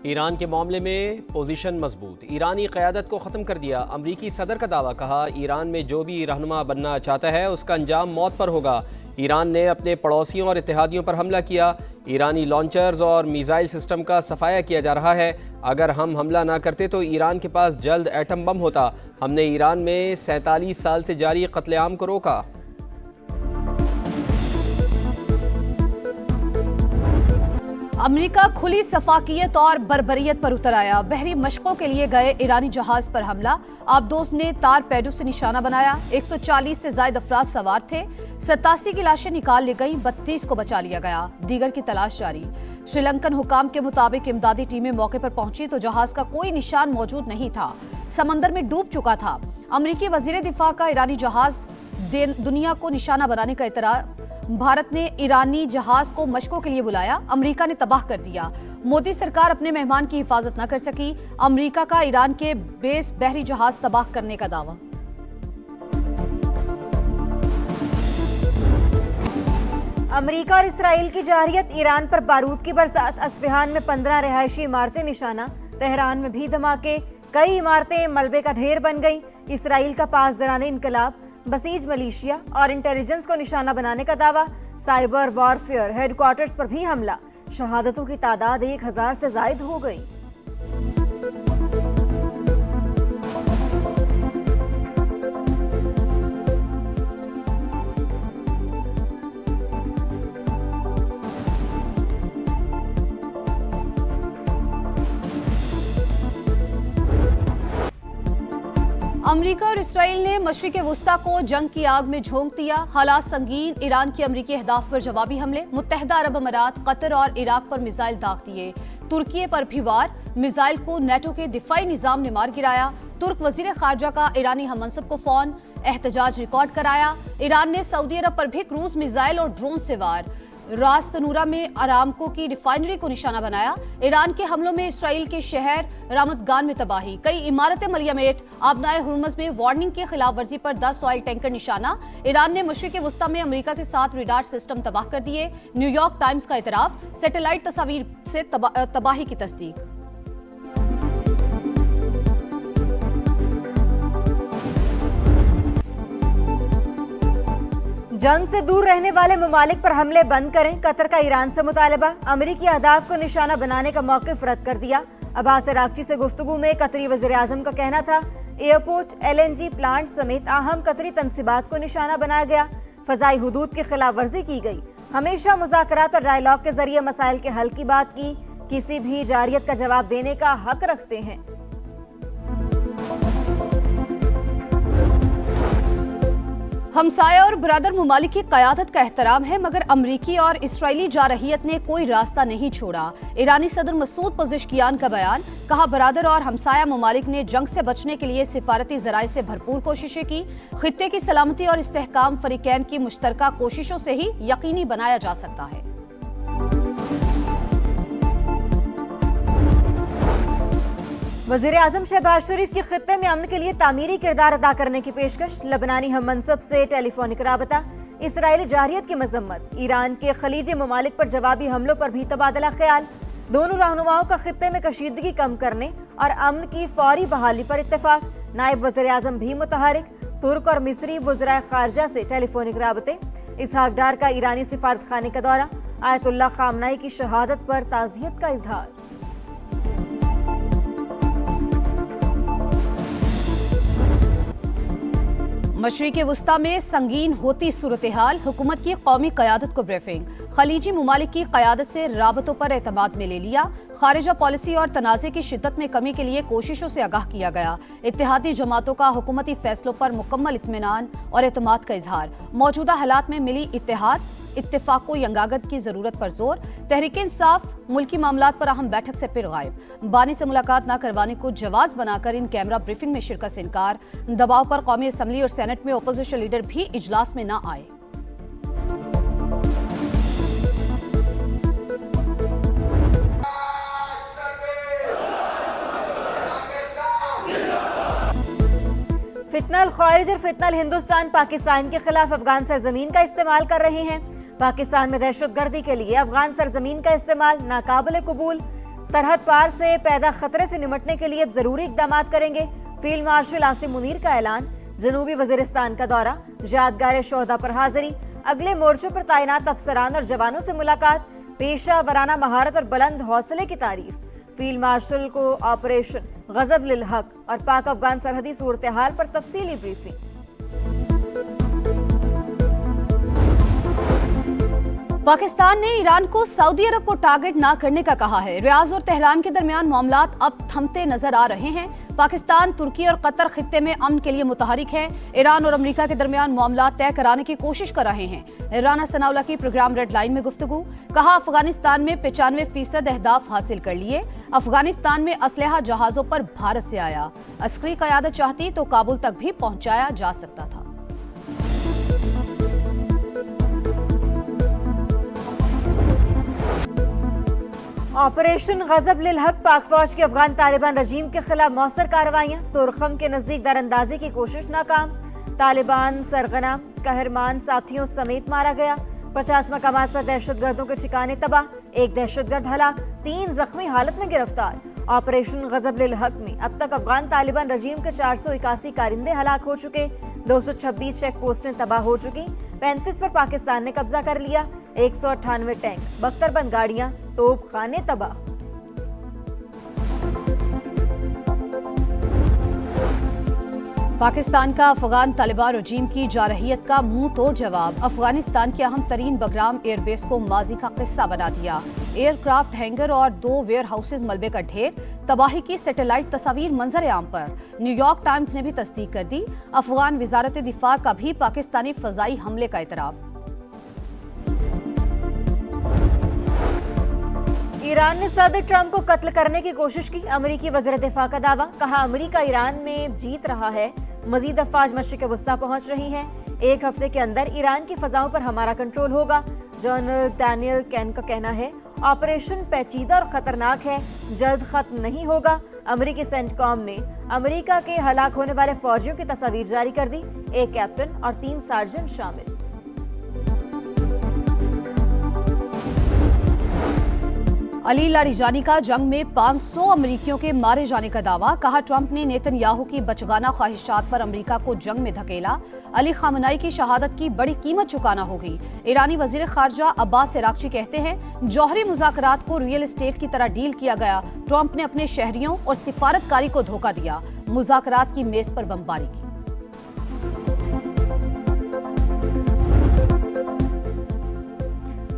Iran के मामले में पोजीशन मजबूत, ईरानी क़यादत को ख़त्म कर दिया। अमरीकी सदर का दावा, कहा ईरान में जो भी रहनुमा बनना चाहता है उसका अंजाम मौत पर होगा। ईरान ने अपने पड़ोसियों और इत्तेहादियों पर हमला किया। ईरानी लॉन्चर्स और मिसाइल सिस्टम का सफाया किया जा रहा है। अगर हम हमला ना करते तो ईरान के पास जल्द एटम बम होता। हमने ईरान में 47 साल से जारी कत्लेआम को रोका। अमेरिका खुली सफाकियत और बर्बरियत पर उतर आया। बहरी मशकों के लिए गए ईरानी जहाज पर हमला। आबदोस ने तारपेडो से निशाना बनाया। 140 से ज्यादा अफराद सवार थे। 87 की लाशें निकाल ली गईं, 32 को बचा लिया गया। दीगर की तलाश जारी। श्रीलंकन हुकाम के मुताबिक इमदादी टीमें मौके पर पहुंची तो जहाज का कोई निशान मौजूद नहीं था, समंदर में डूब चुका था। अमरीकी वजीर दिफा का ईरानी जहाज दुनिया को निशाना बनाने का इतरार। भारत ने ईरानी जहाज को मशकों के लिए बुलाया, अमेरिका ने तबाह कर दिया। मोदी सरकार अपने मेहमान की हिफाजत न कर सकी। अमेरिका का ईरान के बेस बहरी जहाज तबाह करने का दावा। अमेरिका और इसराइल की जारहियत, ईरान पर बारूद की बरसात। अस्फहान में 15 रिहायशी इमारतें निशाना। तेहरान में भी धमाके, कई इमारतें मलबे का ढेर बन गईं। इसराइल का पासदाराने इनकलाब, बसीज मलेशिया और इंटेलिजेंस को निशाना बनाने का दावा। साइबर वॉरफेयर हेडक्वार्टर्स पर भी हमला। शहादतों की तादाद 1000 से जायद हो गई। अमेरिका और इसराइल ने मशरिक़ वुस्ता को जंग की आग में झोंक दिया। हालात संगीन, ईरान की अमरीकी अहदाफ पर जवाबी हमले। मुत्तहिदा अरब अमारात, कतर और इराक पर मिसाइल दाग दिए। तुर्की पर भी वार, मिसाइल को नेटो के दिफाई निजाम ने मार गिराया। तुर्क वजीर खारजा का ईरानी हममनसब को फोन, एहतजाज रिकॉर्ड कराया। ईरान ने सऊदी अरब पर भी क्रूज मिसाइल और ड्रोन से वार। रास तनूरा में अरामको की रिफाइनरी को निशाना बनाया। ईरान के हमलों में इसराइल के शहर रामतगान में तबाही, कई इमारतें मलियामेट। आबनाए हुर्मज में वार्निंग की खिलाफ वर्जी पर 10 ऑयल टैंकर निशाना। ईरान ने मशरिक़ वुस्ता में अमेरिका के साथ रेडार सिस्टम तबाह कर दिए। न्यूयॉर्क टाइम्स का इतराफ, सैटेलाइट तस्वीर से तबाही की तस्दीक। जंग से दूर रहने वाले ममालिक पर हमले बंद करें, कतर का ईरान से मुतालबा। अमेरिकी अहदाफ को निशाना बनाने का मौक़िफ़ रद्द कर दिया। अब्बास अरागची से गुफ्तगू में कतरी वज़ीर आज़म का कहना था एयरपोर्ट, LNG प्लांट समेत अहम कतरी तनसीबात को निशाना बनाया गया। फ़ज़ाई हुदूद की खिलाफ वर्जी की गई। हमेशा मुज़ाकरात और डायलॉग के जरिए मसाइल के हल की बात की। किसी भी जारियत का जवाब देने का हक रखते हैं। हमसाया और बरादर ममालिक की क़यादत का एहतराम है, मगर अमरीकी और इसराइली जारहियत ने कोई रास्ता नहीं छोड़ा। ईरानी सदर मसूद पज़ेश्कियान का बयान, कहा बरादर और हमसाया ममालिक ने जंग से बचने के लिए सिफारती ज़राए से भरपूर कोशिशें की। खित्ते की सलामती और इस्तेहकाम फ़रीक़ैन की मुश्तरका कोशिशों से ही यकीनी बनाया जा सकता है। वज़ीर आज़म शहबाज शरीफ की खित्ते में अमन के लिए तामीरी किरदार अदा करने की पेशकश। लबनानी हम मनसब से टेलीफोनिक राबता। इसराइली जारहियत की मजम्मत। ईरान के खलीजी ममालिक पर जवाबी हमलों पर भी तबादला ख्याल। दोनों रहनुमाओं का खित्ते में कशीदगी कम करने और अमन की फौरी बहाली पर इत्तेफाक। नायब वज़ीर आज़म भी मुतहरिक। तुर्क और मिस्री वज़राए खारजा से टेलीफोनिक राबते। इसहाक डार का ईरानी सिफारत खाने का दौरा। आयतुल्लाह खामनाई की शहादत पर ताज़ियत का इजहार। मशरिक़ वुस्ता में संगीन होती सूरत हाल, हुकूमत की कौमी क़यादत को ब्रीफिंग। खलीजी ममालिक की क़यादत से राबतों पर एतमाद में ले लिया। खारिजा पॉलिसी और तनाज़े की शिद्दत में कमी के लिए कोशिशों से आगाह किया गया। इत्तेहादी जमातों का हुकूमती फैसलों पर मुकम्मल इत्मीनान और एतमाद का इजहार। मौजूदा हालात में मिली इत्तेफाक व यंगागत की जरूरत पर जोर। तहरीक इंसाफ मुल्की मामलात पर अहम बैठक से फिर गायब। बानी से मुलाकात न करवाने को जवाज बनाकर इन कैमरा ब्रीफिंग में शिरकत से इनकार। दबाव पर कौमी असम्बली और सेनेट में अपोजिशन लीडर भी इजलास में न आए। फितनल ख्वारिज और फितनल हिंदुस्तान पाकिस्तान के खिलाफ अफगान सरजमीन का इस्तेमाल कर रहे हैं। पाकिस्तान में दहशतगर्दी के लिए अफगान सरजमीन का इस्तेमाल नाकाबिल कबूल। सरहद पार से पैदा खतरे से निपटने के लिए अब जरूरी इकदाम करेंगे। फील्ड मार्शल आसिम मुनीर का ऐलान। जनूबी वजीरिस्तान का दौरा, यादगार शोहदा पर हाजिरी, अगले मोर्चों पर तैनात अफसरान और जवानों से मुलाकात, पेशा वराना महारत और बुलंद हौसले की तारीफ। फील्ड मार्शल को ऑपरेशन गजब लिल हक और पाक अफगान सरहदी सूरत हाल पर तफसीली ब्रीफिंग। पाकिस्तान ने ईरान को सऊदी अरब को टारगेट न करने का कहा है। रियाज और तेहरान के दरमियान मामलात अब थमते नजर आ रहे हैं। पाकिस्तान, तुर्की और कतर खित्ते में अमन के लिए मुतहरिक है। ईरान और अमेरिका के दरमियान मामलात तय कराने की कोशिश कर रहे हैं। राना सनाउल्लाह की प्रोग्राम रेड लाइन में गुफ्तगू। कहा, अफगानिस्तान में 95% अहदाफ हासिल कर लिए। अफगानिस्तान में असलहा जहाजों पर भारत से आया। अस्करी क़यादत चाहती तो काबुल तक भी पहुंचाया जा सकता था। ऑपरेशन गजब लिल हक, पाक फौज की अफगान तालिबान रजीम के खिलाफ मौसर कार्रवाइयां। तुरखम के नजदीक दरअंदाजी की कोशिश नाकाम। तालिबान सरगना कहरमान साथियों समेत मारा गया। 50 मकामात पर दहशतगर्दों के ठिकाने तबाह। एक दहशतगर्द हलाक, 3 जख्मी हालत में गिरफ्तार। ऑपरेशन गजब लिल हक में अब तक अफगान तालिबान रजीम के 481 कारिंदे हलाक हो चुके। 226 चेक पोस्टें तबाह हो चुकी। 35 पर पाकिस्तान ने कब्जा कर लिया। 198 टैंक, बख्तरबंद गाड़ियां, तोप खाने तबाह। पाकिस्तान का अफगान तालिबान रजीम की जारहियत का मुंह तोड़ जवाब। अफगानिस्तान के अहम तरीन बगराम एयरबेस को माजी का किस्सा बना दिया। एयरक्राफ्ट हैंगर और 2 वेयर हाउसेज मलबे का ढेर। तबाही की सैटेलाइट तस्वीर मंजर आम पर। न्यूयॉर्क टाइम्स ने भी तस्दीक कर दी। अफगान वजारत दिफा का भी पाकिस्तानी फजाई हमले का इतराफ। ईरान ने सदर ट्रंप को कत्ल करने की कोशिश की। अमेरिकी वज़ीर दिफा का दावा। कहा, अमेरिका ईरान में जीत रहा है। मजीद अफवाज मशरिक़ वस्ता पहुंच रही हैं। 1 हफ्ते के अंदर ईरान की फजाओं पर हमारा कंट्रोल होगा। जनरल डैनियल कैन का कहना है, ऑपरेशन पेचीदा और खतरनाक है, जल्द खत्म नहीं होगा। अमेरिकी सेंटकॉम ने अमेरिका के हलाक होने वाले फौजियों की तस्वीर जारी कर दी। 1 कैप्टन और 3 सार्जेंट शामिल। अली लारिजानी का जंग में 500 अमरीकियों के मारे जाने का दावा। कहा, ट्रंप ने नेतन्याहू की बचगाना ख्वाहिशात पर अमरीका को जंग में धकेला। अली खामनाई की शहादत की बड़ी कीमत चुकाना होगी। ईरानी वजीर खारजा अब्बास इराक्ची कहते हैं, जौहरी मुज़ाकरात को रियल एस्टेट की तरह डील किया गया। ट्रंप ने अपने शहरियों और सिफारतकारी को धोखा दिया। मुज़ाकरात की मेज पर बमबारी की।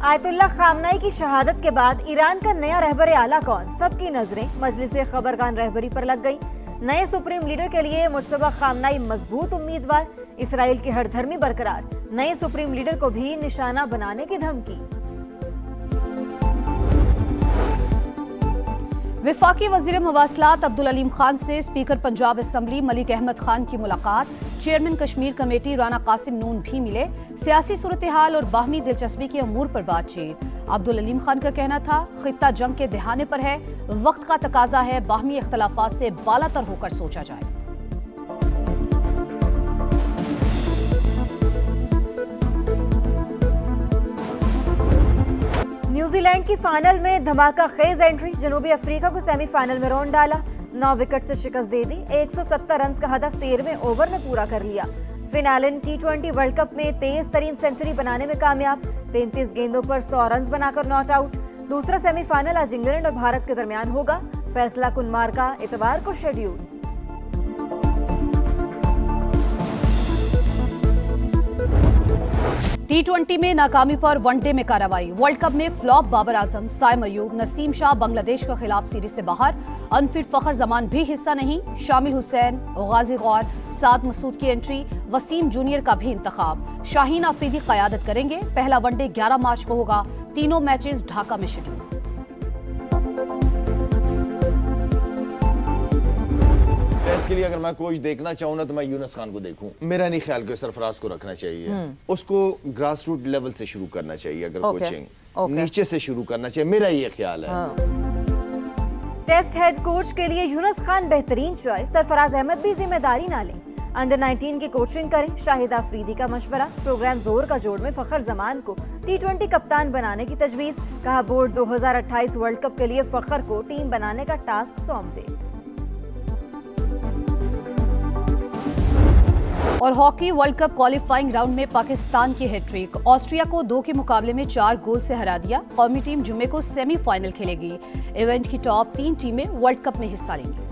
आयतुल्लाह खामनाई की शहादत के बाद ईरान का नया रहबर आला कौन? सबकी नजरें मजलिस खबरगान रहबरी पर लग गई। नए सुप्रीम लीडर के लिए मुश्तबा खामनाई मजबूत उम्मीदवार। इसराइल की हरधर्मी बरकरार। नए सुप्रीम लीडर को भी निशाना बनाने की धमकी। विफाकी वजीर मवासलात अब्दुल अलीम खान से स्पीकर पंजाब असम्बली मलिक अहमद खान की मुलाकात। चेयरमैन कश्मीर कमेटी राना कासिम नून भी मिले। सियासी सूरत हाल और बाहमी दिलचस्पी के अमूर पर बातचीत। अब्दुल अलीम खान का कहना था, खित्ता जंग के दहाने पर है, वक्त का तकाजा है बाहमी इख्तलाफात से बालातर होकर सोचा जाए। न्यूजीलैंड की फाइनल में धमाका खेज एंट्री। जनूबी अफ्रीका को सेमीफाइनल में रौंद डाला। 9 विकेट से शिकस्त दे दी। 170 रन का हदफ 13वें ओवर में पूरा कर लिया। फिनालन T20 वर्ल्ड कप में तेज तरीन सेंचुरी बनाने में कामयाब। 33 गेंदों पर 100 रन बनाकर नॉट आउट। दूसरा सेमीफाइनल आज इंग्लैंड और भारत के दरमियान होगा। फैसला कुनमार का इतवार को शेड्यूल। T20 में नाकामी पर वनडे में कार्रवाई। वर्ल्ड कप में फ्लॉप बाबर आजम, साइम अयूब, नसीम शाह बांग्लादेश के खिलाफ सीरीज से बाहर। अनफिट फखर जमान भी हिस्सा नहीं। शामिल हुसैन, गाजी गौर, साद मसूद की एंट्री। वसीम जूनियर का भी इंतखाब। शाहीन आफरीदी क़यादत करेंगे। पहला वनडे 11 मार्च को होगा। तीनों मैचेस ढाका में शेड्यूल। इसके लिए अगर मैं कोच देखना चाहूँ ना तो मैं यूनुस खान को देखूं। मेरा नहीं ख्याल कि सरफराज को रखना चाहिए। उसको ग्रास रूट लेवल से शुरू करना चाहिए। अगर कोचिंग नीचे से शुरू करना चाहिए, मेरा ये ख्याल है। टेस्ट हेड कोच के लिए यूनुस खान बेहतरीन चॉइस। सरफराज अहमद भी जिम्मेदारी ना लें। अंडर 19 की कोचिंग करें, शाहिद आफरीदी का मशवरा। प्रोग्राम जोर का जोड़ में फखर जमान को T20 कप्तान बनाने की तजवीज़। कहा बोर्ड 2028 वर्ल्ड कप के लिए फखर को टीम बनाने का टास्क सौंप दे। और hockey world cup qualifying round में पाकिस्तान की हैट्रिक, ऑस्ट्रिया को 2 के मुकाबले में 4 गोल से हरा दिया। कौमी टीम जुम्मे को सेमीफाइनल खेलेगी। इवेंट की टॉप 3 टीमें वर्ल्ड कप में हिस्सा लेंगी।